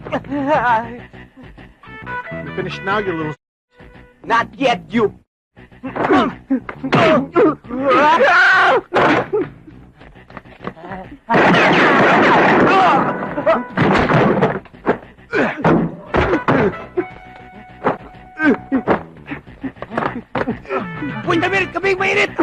You finished now, you little... Not yet, you... Uy, David! Kaming mainit!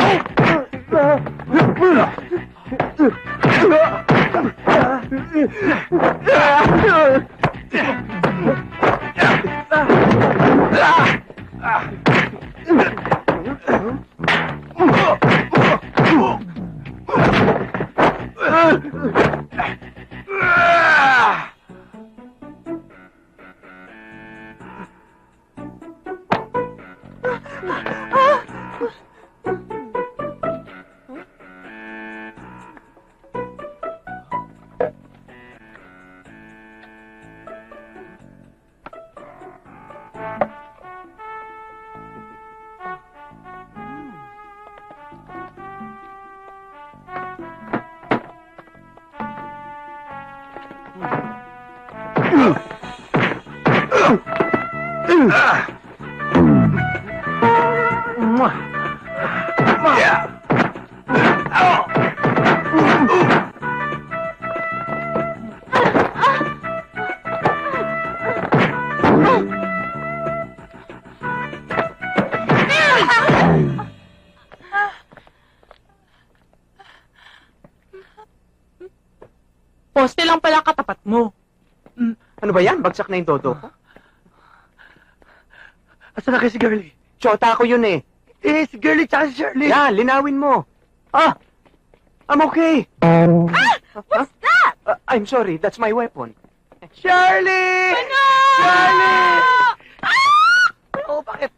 Poste lang pala katapat mo. Ano ba yan? Bagsak na yung todo ko? Asa na kayo si Girlie? Tsota ko yun eh. Eh, si Girlie tsaka si Shirley. Yeah, linawin mo. I'm okay. What's that? I'm sorry, that's my weapon. Shirley! Ano? Shirley! Oh, bakit?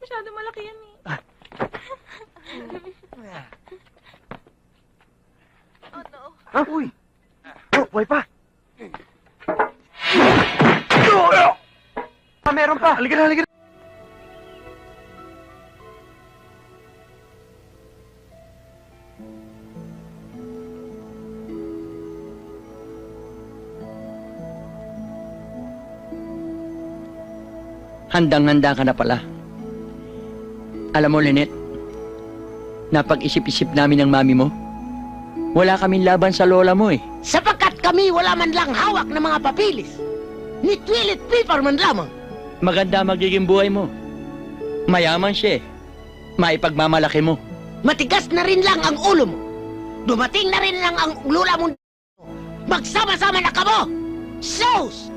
Masyado malaki yan eh. Oh no. Uy! Oh, buhay pa. Meron pa. Halika na, halika na. Handang-handa ka na pala. Alam mo, Lynette, napag-isip-isip namin ng mami mo, wala kaming laban sa lola mo eh. Sapagkat kami wala man lang hawak ng mga papilis. Ni toilet paper man lamang. Maganda magiging buhay mo. Mayaman siya eh. Maipagmamalaki mo. Matigas na rin lang ang ulo mo. Dumating na rin lang ang lula mo. Magsama-sama na kamo. Sos!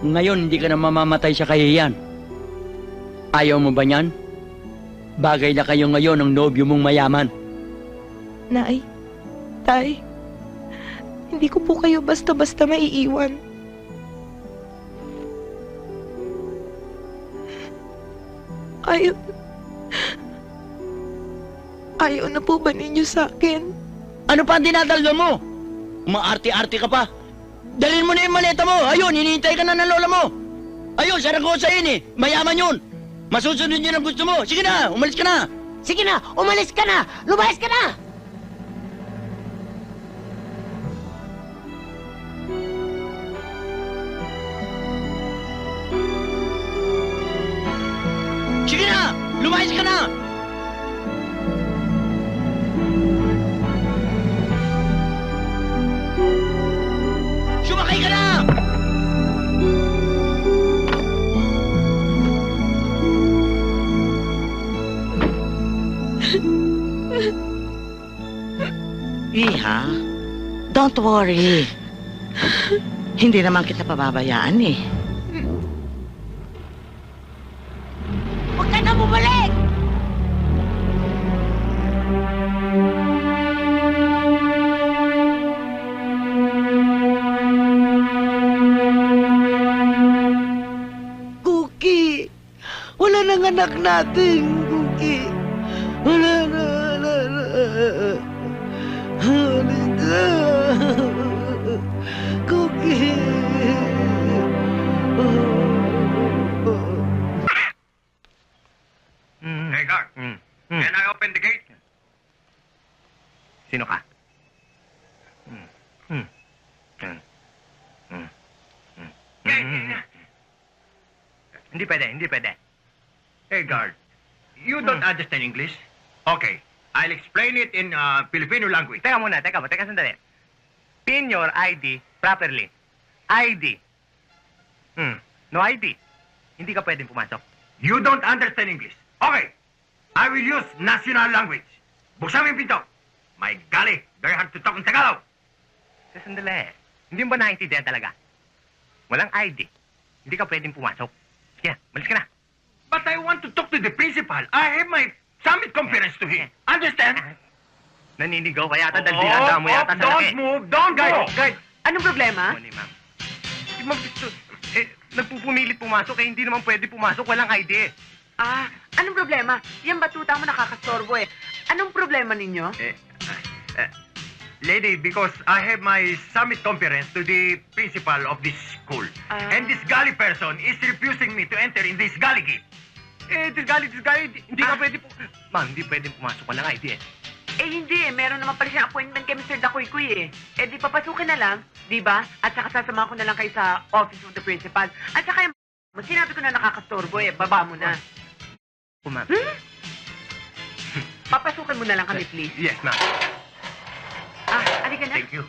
Ngayon, hindi ka na mamamatay sa kahihiyan. Ayaw mo ba niyan? Bagay na kayo ngayon ng nobyo mong mayaman. Nay, Tay, hindi ko po kayo basta-basta maiiwan. Ayaw na po ba ninyo sa akin? Ano pa ang dinadalda mo? Umaarte-arte ka pa. Dalhin mo na yung maleta mo. Ayun, hinihintay ka na ng lola mo. Ayun, Saragosa yun eh. Mayaman yun. Masusunod yun ang gusto mo. Sige na, umalis ka na. Sige na, umalis ka na. Lumayas ka na. Sige na, lumayas ka na. Sumakay ka na! Iha, don't worry. Hindi naman kita pababayaan eh. Huwag ka na bumalik. Cookie, wala nang anak natin, Cookie. Wala na. Cookie. Hey, guard. Can I open the gate? Sino ka? Hindi pwede, hindi pwede. Hey, guard. You don't understand English? Okay. I'll explain it in Filipino language. Teka sandali. Pin your ID properly. ID. No ID. Hindi ka pwedeng pumasok. You don't understand English. Okay. I will use national language. Buksan mo yung pinto. My golly, very hard to talk in Tagalog. Sandali. Hindi mo ba naiintindihan talaga? Walang ID. Hindi ka pwedeng pumasok. Sige, malis ka na. But I want to talk to the principal. I have my summit conference to him. Understand? Naninigaw ka yata dahil dinanda mo yata sa laki. Don't move! Don't go! Guys, Anong problema? Mali, ma'am. Di ba gusto... nagpupumilit pumasok eh. Hindi naman pwede pumasok. Walang ID eh. Anong problema? Yan batuta mo nakakastorbo eh. Anong problema ninyo? Lady, because I have my summit conference to the principal of this school. And this gully person is refusing me to enter in this gully gate. This gully, hindi ka pwede Ma'am, hindi pwede pumasok. Walang ID eh. Hindi eh. Meron naman pala siyang appointment kay Mr. Dakoy-Koy eh. Di papasukin na lang, di ba? At saka sasamahan ko na lang kayo sa office of the principal. At saka yung sinabi ko na nakakastorbo eh. Baba mo na. Ma'am. Papasukin mo na lang kami, please. Yes, ma'am. Halika na. Thank you.